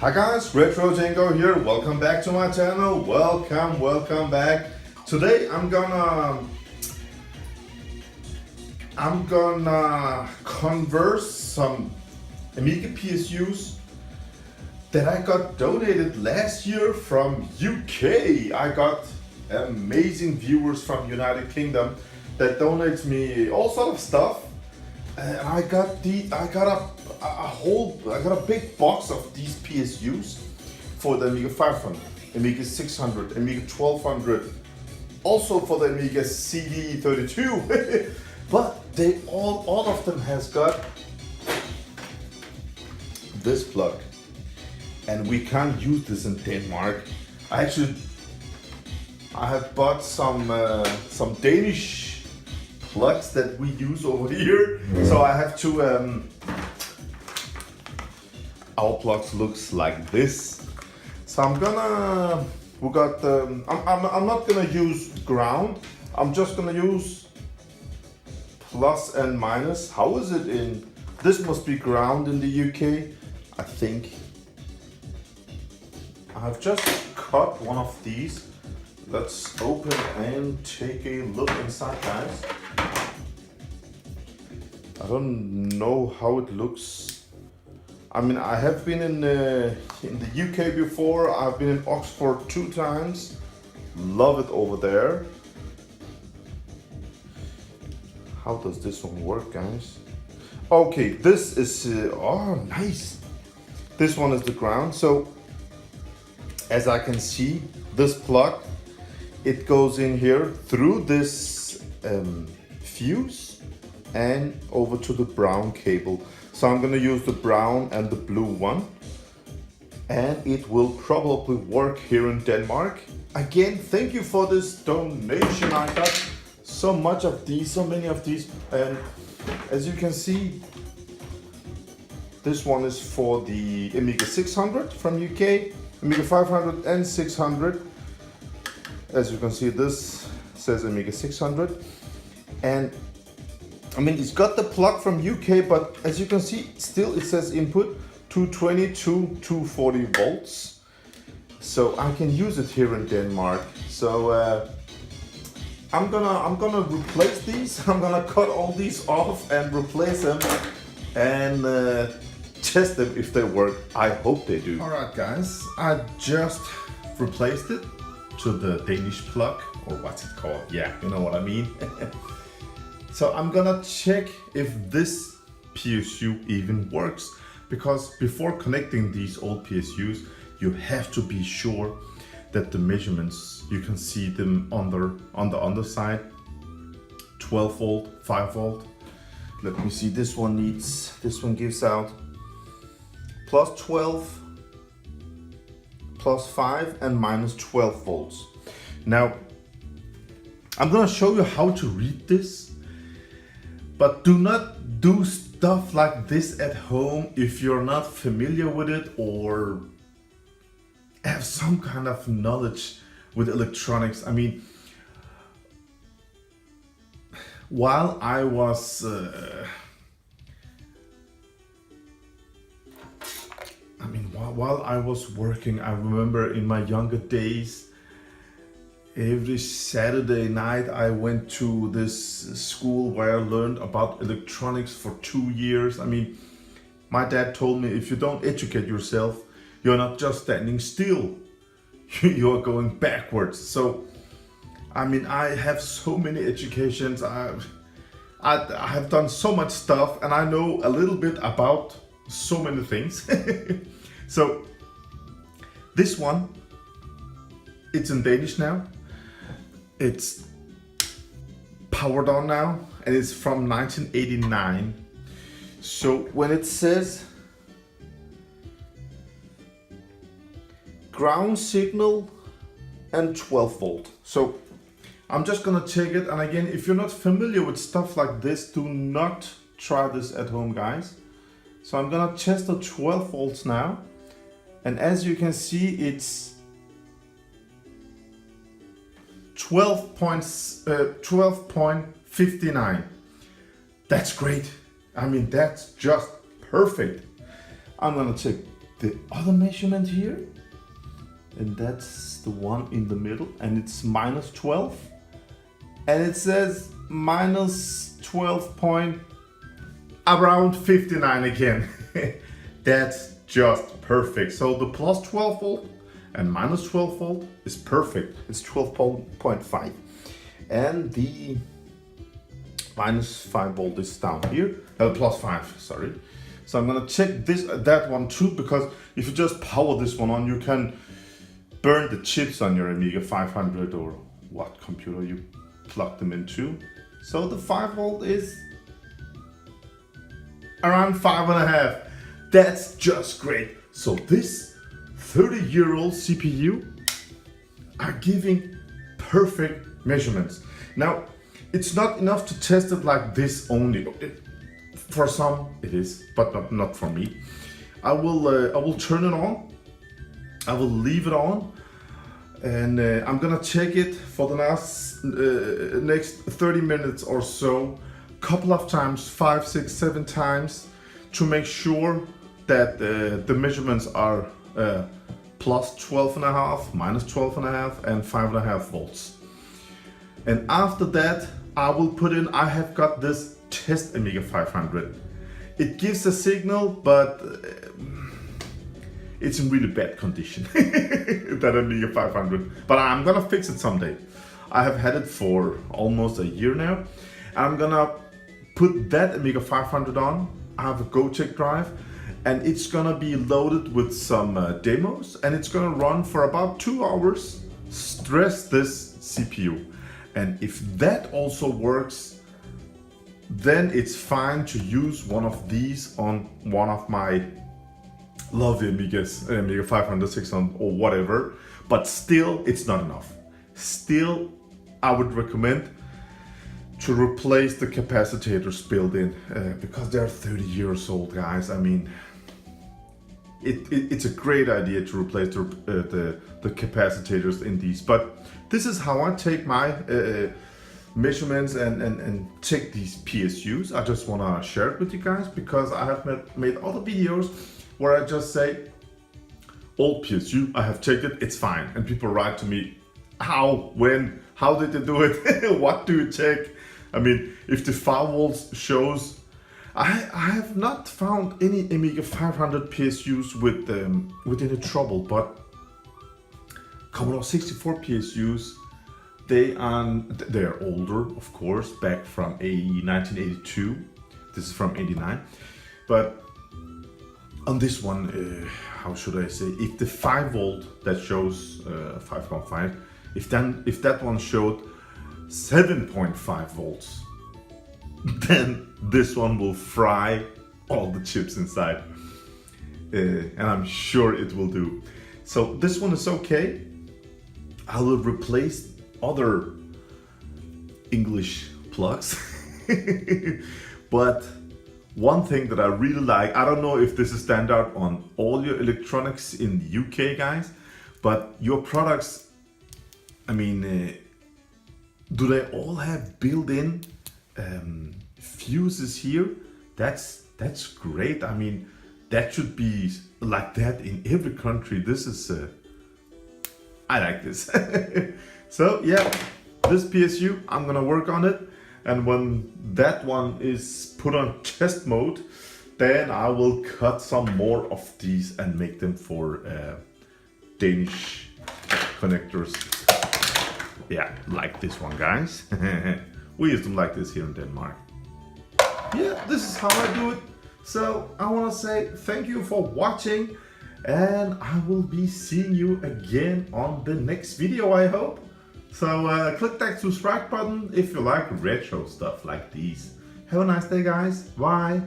Hi guys, Retrocengo here. Welcome back to my channel. Welcome back. Today I'm gonna converse some Amiga PSUs that I got donated last year from UK. I got amazing viewers from United Kingdom that donates me all sort of stuff. And I got a big box of these PSUs for the Amiga 500, Amiga 600, Amiga 1200, also for the Amiga CD32. But they all of them has got this plug, and we can't use this in Denmark. I have bought some Danish plugs that we use over here, so I have to. Our plugs looks like this. So I'm not gonna use ground. I'm just gonna use plus and minus. How is it in? This must be ground in the UK, I think. I have just cut one of these. Let's open and take a look inside, guys. I don't know how it looks. I mean, I have been in the UK before. I've been in Oxford 2 times. Love it over there. How does this one work, guys? Okay, this is, oh, nice. This one is the ground. So, as I can see, this plug, it goes in here through this fuse and over to the brown cable. So I'm gonna use the brown and the blue one, and it will probably work here in Denmark. Again, thank you for this donation. I got so many of these, and as you can see, this one is for the Amiga 600 from UK, Amiga 500 and 600. As you can see, this says Amiga 600, and I mean, it's got the plug from UK, but as you can see, still it says input 220 to 240 volts. So I can use it here in Denmark. So I'm gonna replace these. I'm gonna cut all these off and replace them and test them if they work. I hope they do. All right, guys, I just replaced it to the Danish plug, or what's it called? Yeah, you know what I mean. So I'm gonna check if this PSU even works, because before connecting these old PSUs, you have to be sure that the measurements, you can see them on the underside. 12 volt, 5 volt. Let me see, this one gives out plus 12, plus 5 and minus 12 volts. Now, I'm gonna show you how to read this. But do not do stuff like this at home if you're not familiar with it or have some kind of knowledge with electronics. I mean, while I was while I was working, I remember in my younger days, every Saturday night I went to this school where I learned about electronics for 2 years. I mean, my dad told me, if you don't educate yourself, you're not just standing still, you're going backwards. So, I mean, I have so many educations, I have done so much stuff, and I know a little bit about so many things. So, this one, it's in Danish now. It's powered on now, and it's from 1989. So when it says ground signal and 12 volt. So I'm just gonna take it, and again, if you're not familiar with stuff like this, do not try this at home, guys. So I'm gonna test the 12 volts now, and as you can see, it's 12.59. That's great. I mean, that's just perfect. I'm gonna take the other measurement here, and that's the one in the middle, and it's minus 12, and it says minus 12 point around 59 again. That's just perfect. So the plus 12 volt and minus 12 volt is perfect. It's 12.5, and the minus 5 volt is down here. Plus 5, sorry. So I'm gonna check that one too, because if you just power this one on, you can burn the chips on your Amiga 500 or what computer you plug them into. So the 5 volt is around 5.5. That's just great. So this 30-year-old CPU are giving perfect measurements. Now, it's not enough to test it like this only. For some it is, but not for me. I will turn it on. I will leave it on, and I'm gonna check it for the next 30 minutes or so, couple of times, 5, 6, 7 times, to make sure that the measurements are plus 12.5, minus 12.5, and 5.5 volts. And after that, I will put in, I have got this test Amiga 500. It gives a signal, but it's in really bad condition, that Amiga 500. But I'm gonna fix it someday. I have had it for almost a year now. I'm gonna put that Amiga 500 on. I have a GoCheck drive, and it's gonna be loaded with some demos, and it's gonna run for about 2 hours. Stress this CPU. And if that also works, then it's fine to use one of these on one of my lovely Amigas, Amiga 500, 600 or whatever, but still it's not enough. Still, I would recommend to replace the capacitors built in, because they're 30 years old, guys. I mean, it's a great idea to replace the capacitors in these, but this is how I take my measurements and check these PSUs. I just want to share it with you guys, because I have made other videos where I just say, old PSU, I have checked it, it's fine. And people write to me, how, when, how did they do it? What do you check? I mean, if the 5 volts shows, I have not found any Amiga 500 PSUs with any trouble, but Commodore 64 PSUs, they're older, of course, back from 1982. This is from 89. But on this one, how should I say, if the 5 volt that shows 5.5, if that one showed 7.5 volts, then this one will fry all the chips inside, and I'm sure it will do. So this one is okay. I will replace other English plugs. But one thing that I really like, I don't know if this is standard on all your electronics in the UK, guys, but your products, I mean, do they all have built-in fuses here? That's great. I mean, that should be like that in every country. This is I like this. So yeah, this PSU, I'm gonna work on it, and when that one is put on test mode, then I will cut some more of these and make them for Danish connectors. Yeah, like this one, guys. We use them like this here in Denmark. Yeah, this is how I do it. So I want to say thank you for watching, and I will be seeing you again on the next video, I hope. So click that subscribe button if you like retro stuff like these. Have a nice day, guys. Bye.